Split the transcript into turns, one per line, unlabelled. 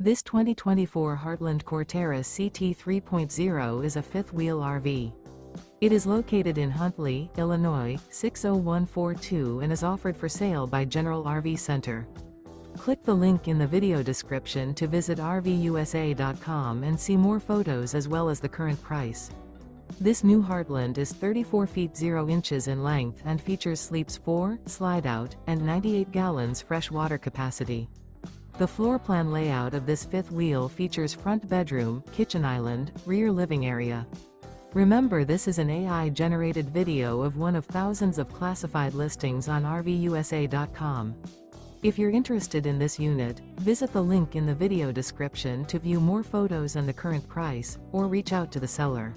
This 2024 Heartland Corterra CT3.0 is a fifth-wheel RV. It is located in Huntley, Illinois, 60142 and is offered for sale by General RV Center. Click the link in the video description to visit RVUSA.com and see more photos as well as the current price. This new Heartland is 34 feet 0 inches in length and features sleeps 4, slide-out, and 98 gallons fresh water capacity. The floor plan layout of this fifth wheel features front bedroom, kitchen island, rear living area. Remember, this is an AI-generated video of one of thousands of classified listings on RVUSA.com. If you're interested in this unit, visit the link in the video description to view more photos and the current price, or reach out to the seller.